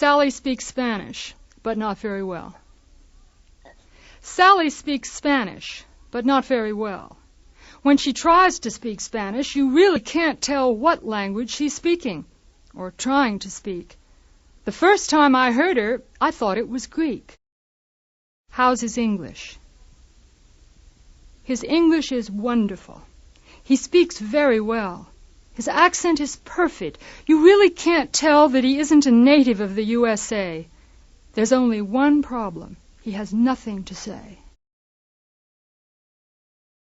Sally speaks Spanish, but not very well. Sally speaks Spanish, but not very well. When she tries to speak Spanish, you really can't tell what language she's speaking, or trying to speak. The first time I heard her, I thought it was Greek. How's his English? His English is wonderful. He speaks very well. His accent is perfect. You really can't tell that he isn't a native of the USA. There's only one problem. He has nothing to say.